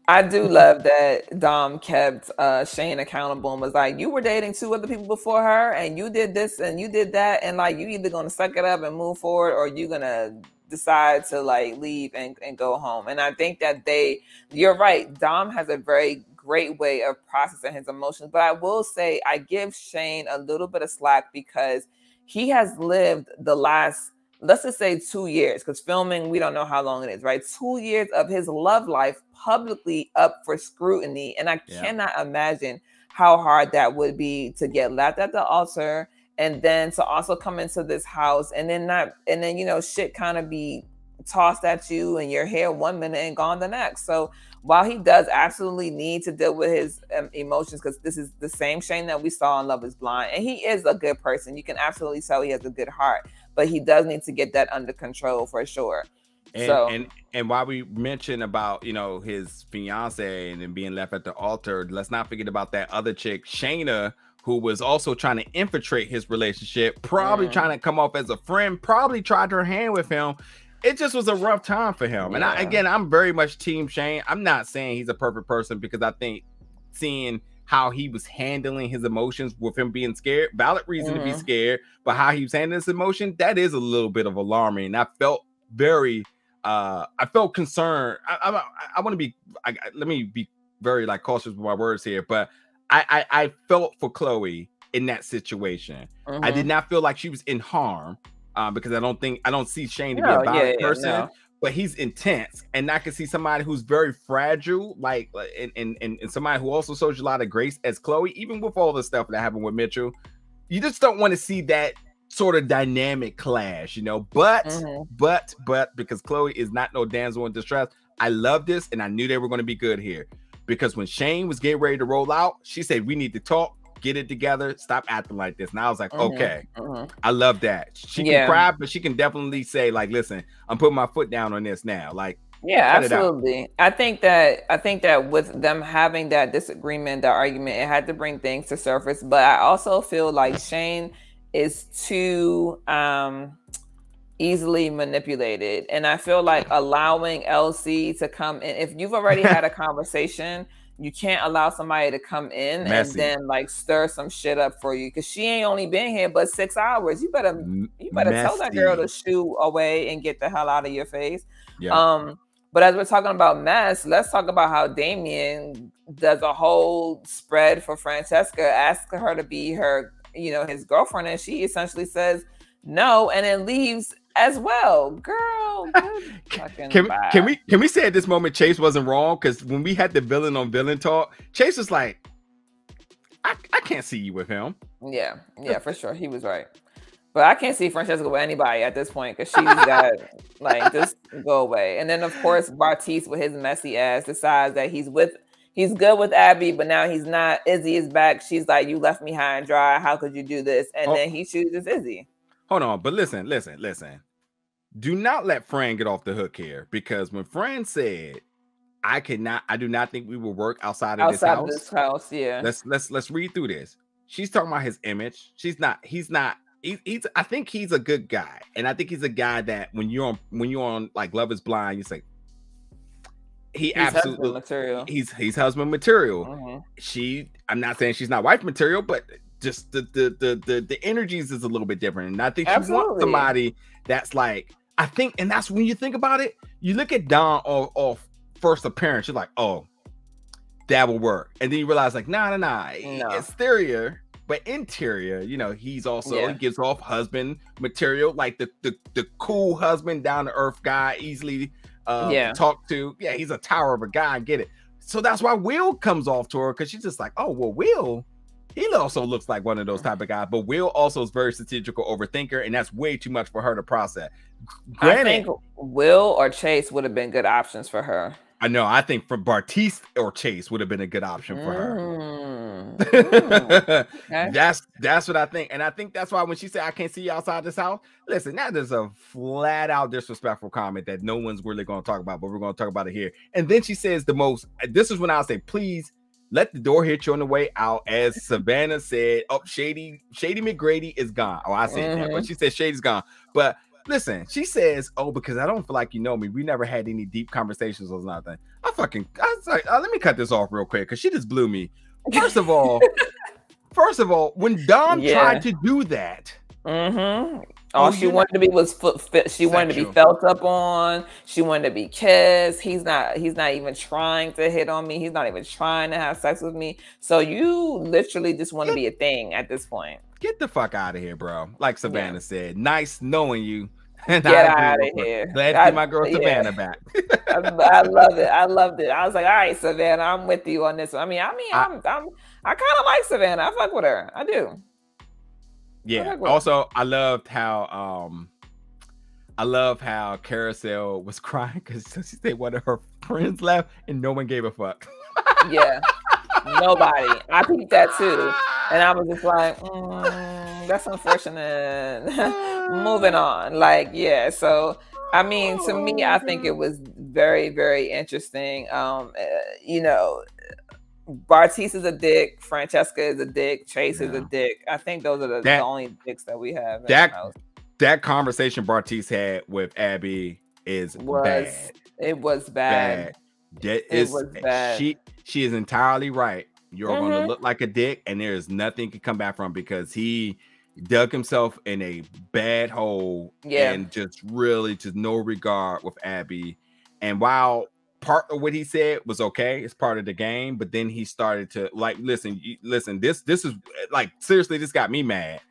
I do love that Dom kept Shane accountable and was like, you were dating 2 other people before her and you did this and you did that. And like, you either going to suck it up and move forward or you're going to decide to like leave and go home. And I think that you're right. Dom has a very great way of processing his emotions. But I will say I give Shane a little bit of slack because he has lived the last, let's just say 2 years, because filming, we don't know how long it is, right? 2 years of his love life publicly up for scrutiny. And I cannot imagine how hard that would be to get left at the altar and then to also come into this house and then, you know, shit kind of be tossed at you and your hair 1 minute and gone the next. So while he does absolutely need to deal with his emotions, because this is the same Shane that we saw in Love is Blind, and he is a good person. You can absolutely tell he has a good heart, but he does need to get that under control for sure. And while we mentioned about, you know, his fiance and then being left at the altar, let's not forget about that other chick, Shayna, who was also trying to infiltrate his relationship, probably trying to come off as a friend, probably tried her hand with him. It just was a rough time for him. And I'm very much team Shane. I'm not saying he's a perfect person because I think seeing how he was handling his emotions with him being scared, valid reason to be scared, but how he was handling his emotion, that is a little bit of alarming. And I felt I felt concerned. I want to be, let me be very like cautious with my words here, but I felt for Chloe in that situation. I did not feel like she was in harm because I don't see Shane to be a violent person, but he's intense. And I can see somebody who's very fragile, like, and somebody who also shows you a lot of grace as Chloe, even with all the stuff that happened with Mitchell. You just don't want to see that sort of dynamic clash, you know, but because Chloe is not no damsel in distress, I love this. And I knew they were going to be good here because when Shane was getting ready to roll out, she said, we need to talk, get it together, stop acting like this. And I was like, okay, I love that. She can cry, but she can definitely say like, listen, I'm putting my foot down on this now. Like, yeah, absolutely. I think that with them having that disagreement, that argument, it had to bring things to surface. But I also feel like Shane is too easily manipulated. And I feel like allowing LC to come in, if you've already had a conversation, you can't allow somebody to come in and then like stir some shit up for you. Cause she ain't only been here but 6 hours. You better tell that girl to shoo away and get the hell out of your face. Yeah. But as we're talking about mess, let's talk about how Damien does a whole spread for Francesca, asking her to be her, you know, his girlfriend. And she essentially says, no, and then leaves as well. Girl, can we say at this moment Chase wasn't wrong? Because when we had the villain on villain talk, Chase was like, I can't see you with him. Yeah, for sure. He was right. But I can't see Francesca with anybody at this point because she's got like just go away. And then of course Bartise with his messy ass decides that he's good with Abby, but now he's not. Izzy is back. She's like, you left me high and dry. How could you do this? And then he chooses Izzy. Hold on, but listen. Do not let Fran get off the hook here, because when Fran said, I do not think we will work outside of this house. Yeah. Let's read through this. She's talking about his image. He's I think he's a good guy. And I think he's a guy that when you're on like Love is Blind, you say he's absolutely husband material. He's husband material. Mm-hmm. I'm not saying she's not wife material, but just the energies is a little bit different. And I think she wants somebody that's like, I think, and that's when you think about it, you look at Don off first appearance, you're like, oh, that will work. And then you realize like, nah. Exterior, but interior, he's also, he gives off husband material, like the cool husband, down to earth guy, easily talk to. Yeah, he's a tower of a guy, I get it. So that's why Will comes off to her, because she's just like, oh, well, Will, he also looks like one of those type of guys, but Will also is very strategical overthinker, and that's way too much for her to process. Granted, I think Will or Chase would have been good options for her. I know. I think for Bartise or Chase would have been a good option for her. Okay. That's what I think. And I think that's why when she said, I can't see you outside this house, listen, that is a flat out disrespectful comment that no one's really going to talk about, but we're going to talk about it here. And then she says this is when I'll say, please let the door hit you on the way out. As Savannah said, Shady McGrady is gone. Oh, I said that, but she said Shady's gone. But listen, she says, oh, because I don't feel like you know me. We never had any deep conversations or nothing. I was like, let me cut this off real quick, because she just blew me. First of all, when Dom tried to do that, all she wanted to be was she wanted to be felt up on. She wanted to be kissed. He's not even trying to hit on me. He's not even trying to have sex with me. So you literally just want to be a thing at this point. Get the fuck out of here, bro. Like Savannah said, nice knowing you. And get out of here. Glad to see my girl Savannah back. I loved it. I was like, all right, Savannah, I'm with you on this one. I kind of like Savannah. I fuck with her. I do. Yeah. Also, I loved how Carousel was crying because she said one of her friends left and no one gave a fuck. Yeah. Nobody. I peeped that too. And I was just like, that's unfortunate. Moving on. Like, yeah. So, I mean, to me, I think it was very, very interesting. Bartise is a dick. Francesca is a dick. Chase is a dick. I think those are the only dicks that we have. That conversation Bartise had with Abby was bad. It was bad. It was bad. She is entirely right. You're going to look like a dick, and there is nothing can come back from, because he dug himself in a bad hole and just no regard with Abby. And while part of what he said was okay, it's part of the game, but then he started to like, listen, this is like, seriously, this got me mad.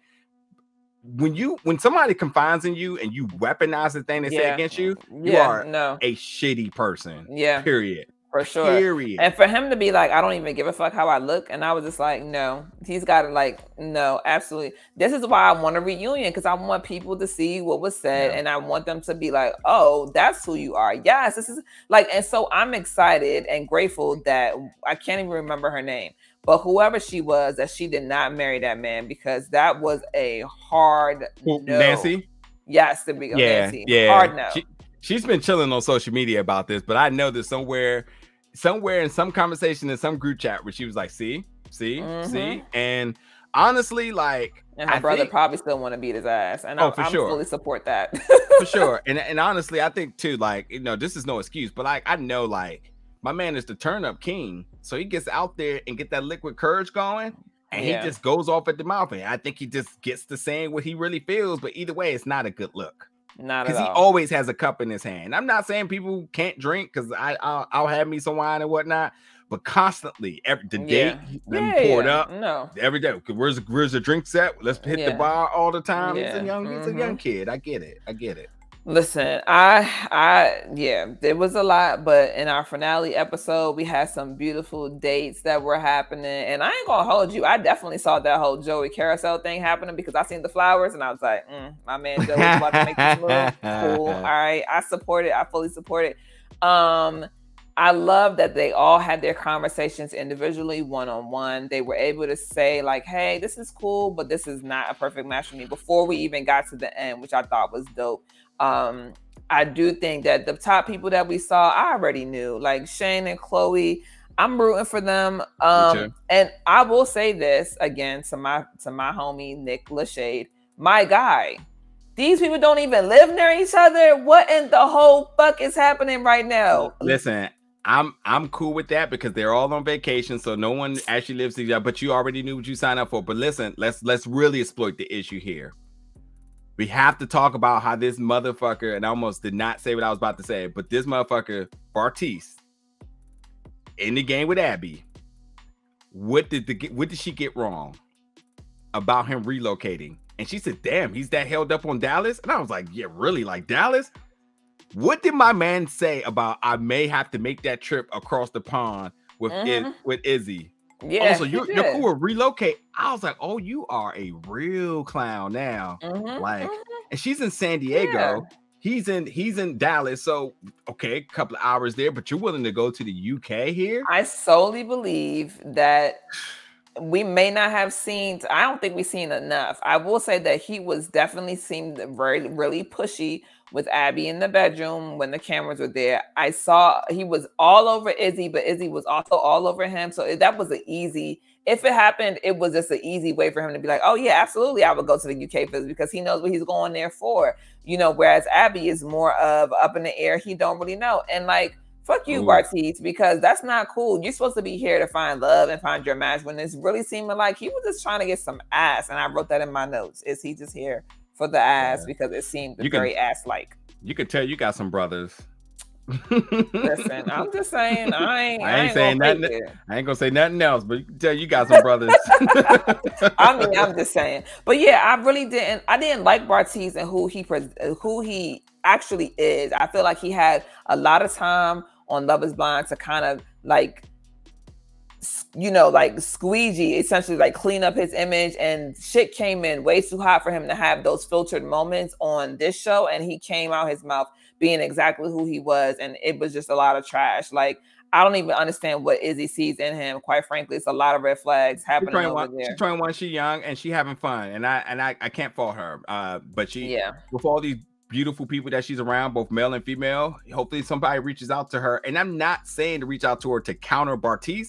When somebody confides in you and you weaponize the thing they say against you, you are a shitty person. Yeah. Period. For sure. Period. And for him to be like, I don't even give a fuck how I look. And I was just like, no, he's got to like, no, absolutely. This is why I want a reunion, because I want people to see what was said. And I want them to be like, oh, that's who you are. Yes, this is like, and so I'm excited and grateful that I can't even remember her name, but whoever she was, that she did not marry that man, because that was a hard no. Nancy? Yes, to be Nancy. Yeah. Hard no. She's been chilling on social media about this, but I know that somewhere in some conversation in some group chat where she was like, see, and honestly, like, and her brother probably still want to beat his ass, and I'm fully support that. For sure. And honestly, I think too, like, this is no excuse, but like, I know, like, my man is the turn up king, so he gets out there and get that liquid courage going, and he just goes off at the mouth, and I think he just gets to saying what he really feels. But either way, it's not a good look. Not at all. Because he always has a cup in his hand. I'm not saying people can't drink, because I'll have me some wine and whatnot, but constantly the date them poured up every day. Where's the drink set? Let's hit the bar all the time. He's a young kid. I get it. Listen, it was a lot, but in our finale episode, we had some beautiful dates that were happening. And I ain't gonna hold you. I definitely saw that whole Joey carousel thing happening because I seen the flowers and I was like, my man Joey's about to make this move. Cool. All right. I support it. I fully support it. I love that they all had their conversations individually, one-on-one. They were able to say like, hey, this is cool, but this is not a perfect match for me before we even got to the end, which I thought was dope. I do think that the top people that we saw, I already knew, like Shane and Chloe. I'm rooting for them. And I will say this again to my homie Nick Lachey, my guy. These people don't even live near each other. What in the whole fuck is happening right now? Listen, I'm cool with that because they're all on vacation, so no one actually lives together. But you already knew what you signed up for. But listen, let's really exploit the issue here. We have to talk about how this motherfucker, and I almost did not say what I was about to say, but this motherfucker, Bartise, in the game with Abby, what did she get wrong about him relocating? And she said, damn, he's that held up on Dallas? And I was like, yeah, really? Like Dallas? What did my man say about I may have to make that trip across the pond with Izzy? Yeah. Also, you're cool with relocate. I was like, oh, you are a real clown now. And she's in San Diego. Yeah. He's in Dallas. So okay, a couple of hours there, but you're willing to go to the UK here? I solely believe that we may not have seen. I don't think we've seen enough. I will say that he was definitely seemed really pushy with Abby in the bedroom when the cameras were there. I saw he was all over Izzy, but Izzy was also all over him. So that was an easy, if it happened, it was just an easy way for him to be like, oh yeah, absolutely, I would go to the UK because he knows what he's going there for. You know, whereas Abby is more of up in the air. He don't really know. And like, fuck you, Bartise, because that's not cool. You're supposed to be here to find love and find your match when it's really seeming like he was just trying to get some ass. And I wrote that in my notes. Is he just here for the ass because it seemed very ass-like? You could tell you got some brothers. Listen, I'm just saying, I ain't saying nothing. I ain't gonna say nothing else, but you can tell you got some brothers. I mean, I'm just saying. But yeah, I didn't like Bartise and who he actually is. I feel like he had a lot of time on Love is Blind to kind of like, you know, like squeegee, essentially like clean up his image, and shit came in way too hot for him to have those filtered moments on this show. And he came out his mouth being exactly who he was. And it was just a lot of trash. Like, I don't even understand what Izzy sees in him. Quite frankly, it's a lot of red flags happening over there. She's 21, she's young, and she having fun. And I can't fault her. But she, with all these beautiful people that she's around, both male and female, hopefully somebody reaches out to her. And I'm not saying to reach out to her to counter Bartise,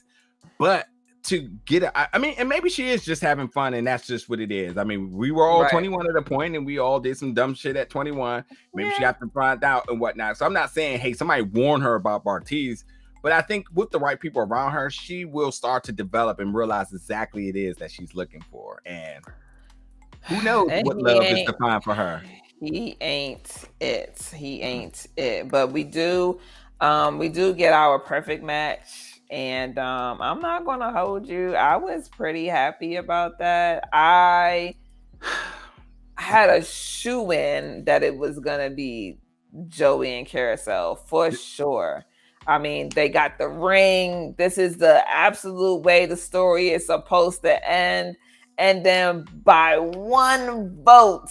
but to get it. I mean, and maybe she is just having fun, and that's just what it is. I mean, we were all 21 at a point, and we all did some dumb shit at 21. Maybe she got to find out and whatnot. So I'm not saying, hey, somebody warn her about Bartise, but I think with the right people around her, she will start to develop and realize exactly it is that she's looking for. And who knows what love is defined for her. He ain't it. He ain't it. But we do get our perfect match. And I'm not going to hold you. I was pretty happy about that. I had a shoo-in that it was going to be Joey and Carousel for sure. I mean, they got the ring. This is the absolute way the story is supposed to end. And then by one vote,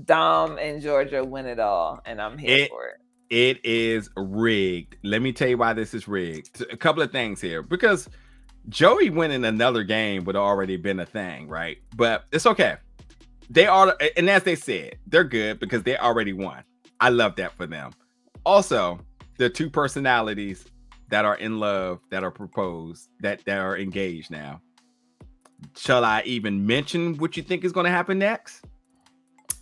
Dom and Georgia win it all. And I'm here for it. It is rigged. Let me tell you why this is rigged. A couple of things here, because Joey winning another game would have already been a thing, right? But it's okay. They are, and as they said, they're good because they already won. I love that for them. Also, the two personalities that are in love, that are proposed, that are engaged now. Shall I even mention what you think is going to happen next?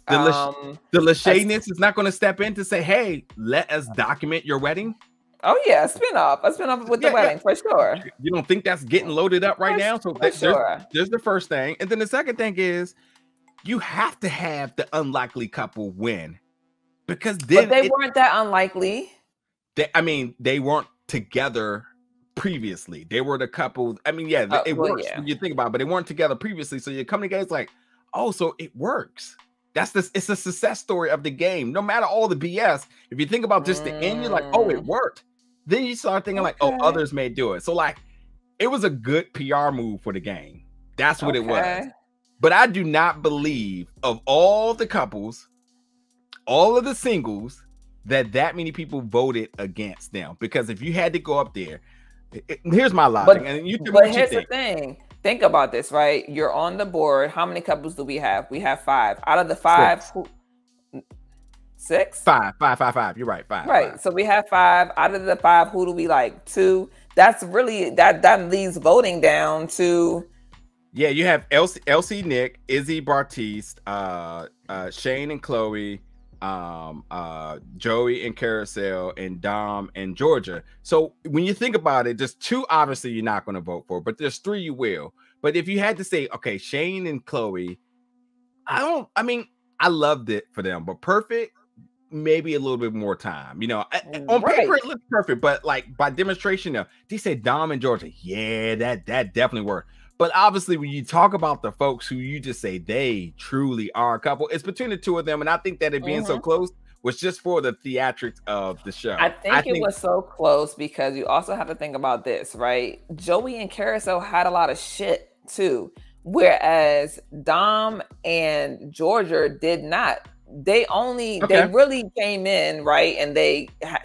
The Lachey-ness is not going to step in to say, hey, let us document your wedding. Oh yeah, a spinoff with the wedding for sure. You don't think that's getting loaded up right now? So there's the first thing. And then the second thing is you have to have the unlikely couple win, because then they weren't that unlikely. They weren't together previously. They were the couple. I mean, yeah, it works when you think about it, but they weren't together previously. So you come together, it's like, oh, so it works. It's a success story of the game. No matter all the BS, if you think about just the end, you're like, oh, it worked. Then you start thinking like, oh, others may do it. So like, it was a good PR move for the game. That's what it was. But I do not believe of all the couples, all of the singles, that many people voted against them. Because if you had to go up there, here's my logic. But here's the thing. Think about this, right? You're on the board. How many couples do we have? We have 5. Out of the 5, 6? 5. You're right. 5. Right. 5. So we have 5. Out of the 5, who do we like? 2. That's really that leaves voting down to. Yeah, you have Elsie, Nick, Izzy, Bartiste, Shane and Chloe, Joey and Carousel, and Dom and Georgia. So when you think about it, just 2 obviously you're not going to vote for, but there's 3 you will. But if you had to say, okay, Shane and Chloe, I loved it for them, but perfect, maybe a little bit more time. You know, on paper it looks perfect, but like by demonstration, they say Dom and Georgia, yeah, that definitely worked. But obviously, when you talk about the folks who you just say they truly are a couple, it's between the 2 of them. And I think that it being so close was just for the theatrics of the show. I think it was so close because you also have to think about this, right? Joey and Carousel had a lot of shit too, whereas Dom and Georgia did not. They really came in, right? And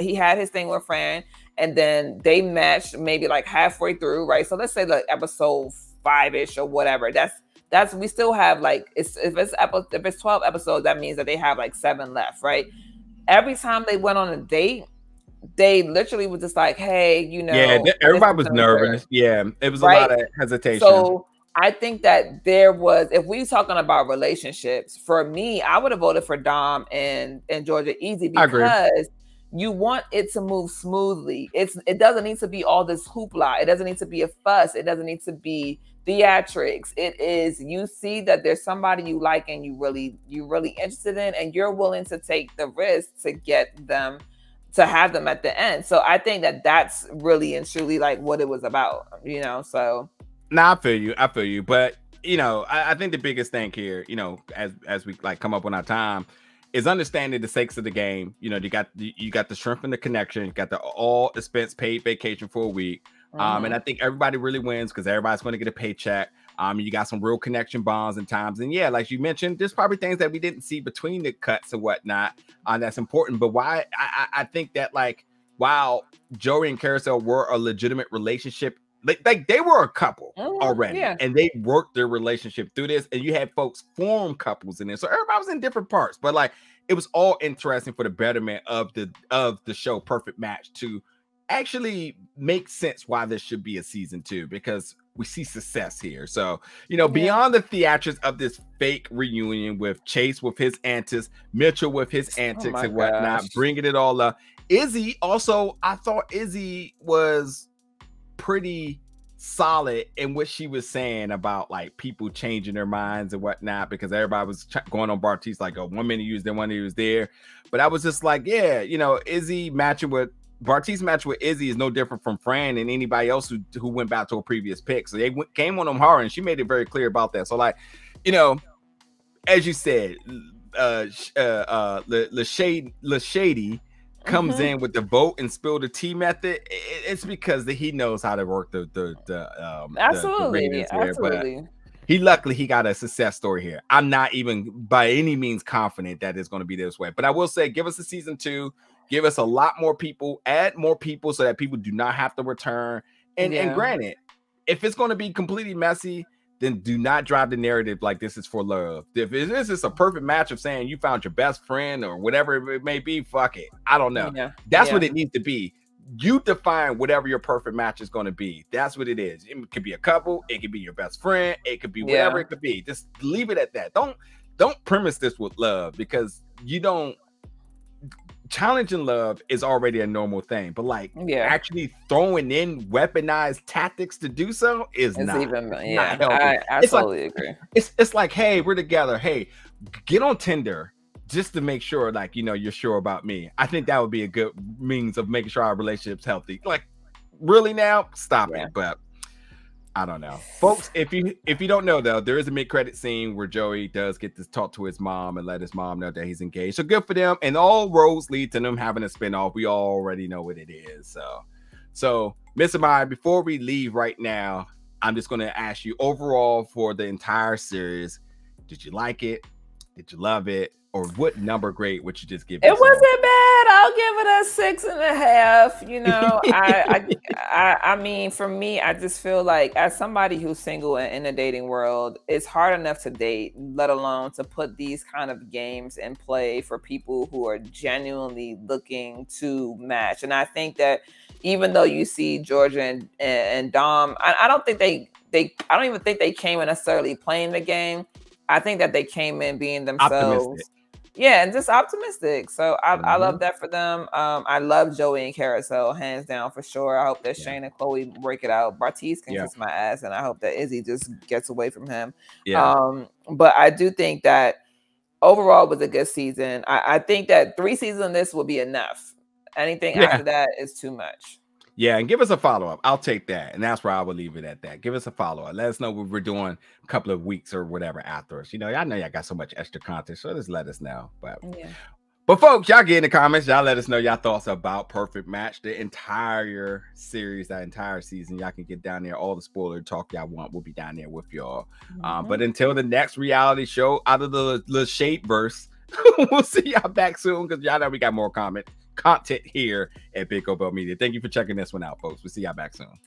he had his thing with Fran, and then they matched maybe like halfway through, right? So let's say like episode 5-ish or whatever. That's we still have like if it's 12 episodes, that means that they have like 7 left, right? Every time they went on a date, they literally was just like, hey, you know, everybody was nervous. Yeah, it was a lot of hesitation. So I think that there was, if we talking about relationships, for me, I would have voted for Dom and Georgia easy because you want it to move smoothly. It doesn't need to be all this hoopla. It doesn't need to be a fuss. It doesn't need to be theatrics. It is, you see that there's somebody you like and you really interested in, and you're willing to take the risk to get them, to have them at the end. So I think that that's really and truly like what it was about, you know, so. I feel you. But, you know, I think the biggest thing here, you know, as we like come up on our time, is understanding the stakes of the game. You know, you got the strength and the connection, you got the all expense paid vacation for a week. And I think everybody really wins because everybody's going to get a paycheck. You got some real connection bonds and times. And yeah, like you mentioned, there's probably things that we didn't see between the cuts and whatnot. That's important. But why I think that like, while Joey and Carousel were a legitimate relationship, like they were a couple already, and they worked their relationship through this, and you had folks form couples in there. So everybody was in different parts, but like it was all interesting for the betterment of the show Perfect Match to actually make sense why this should be a season 2, because we see success here. So, you know, beyond the theatrics of this fake reunion with Chase with his antics, Mitchell with his antics and whatnot, bringing it all up. Izzy also, I thought Izzy was pretty solid in what she was saying about like people changing their minds and whatnot, because everybody was going on Bartiste like, oh, 1 minute he was there, 1 minute he was there. But I was just like, yeah, you know, Izzy Bartiste match with Izzy is no different from Fran and anybody else who went back to a previous pick. So they came on them hard, and she made it very clear about that. So like, you know, as you said, Lachey comes in with the vote and spill the tea method. It's because he knows how to work the absolutely. But luckily he got a success story here. I'm not even by any means confident that it's going to be this way, but I will say, give us a season 2, give us a lot more people, add more people so that people do not have to return. And granted, if it's going to be completely messy, then do not drive the narrative like this is for love. If this is a perfect match of saying you found your best friend or whatever it may be, fuck it. I don't know. That's what it needs to be. You define whatever your perfect match is going to be. That's what it is. It could be a couple. It could be your best friend. It could be whatever it could be. Just leave it at that. Don't premise this with love, because you don't. Challenging love is already a normal thing, but like actually throwing in weaponized tactics to do so is not healthy. I absolutely agree. It's like, hey, we're together. Hey, get on Tinder just to make sure, like, you know, you're sure about me. I think that would be a good means of making sure our relationship's healthy. Like, really now? Stop it. But I don't know, folks. If you don't know though, there is a mid-credit scene where Joey does get to talk to his mom and let his mom know that he's engaged. So good for them, and all roads lead to them having a spinoff. We already know what it is. So Miss Amaya, before we leave right now, I'm just going to ask you overall for the entire series: did you like it? Did you love it? Or what number grade would you just give? It wasn't bad. I'll give it a 6.5. You know, I mean, for me, I just feel like as somebody who's single and in the dating world, it's hard enough to date, let alone to put these kind of games in play for people who are genuinely looking to match. And I think that even though you see Georgia and Dom, I don't think I don't even think they came in necessarily playing the game. I think that they came in being themselves. Optimistic. Yeah, and just optimistic. So I love that for them. I love Joey and Carousel, hands down for sure. I hope that Shane and Chloe break it out. Bartiz can kiss my ass, and I hope that Izzy just gets away from him. Yeah. But I do think that overall it was a good season. I think that 3 seasons of this will be enough. Anything after that is too much. Yeah, and give us a follow-up. I'll take that. And that's where I will leave it at that. Give us a follow-up. Let us know what we're doing a couple of weeks or whatever after us. You know, I know y'all got so much extra content, so just let us know. But folks, y'all get in the comments. Y'all let us know y'all thoughts about Perfect Match, the entire series, that entire season. Y'all can get down there. All the spoiler talk y'all want will be down there with y'all. But until the next reality show out of the Lachey verse, we'll see y'all back soon because y'all know we got more content here at Big Old Bell Media. Thank you for checking this one out, folks. We'll see y'all back soon.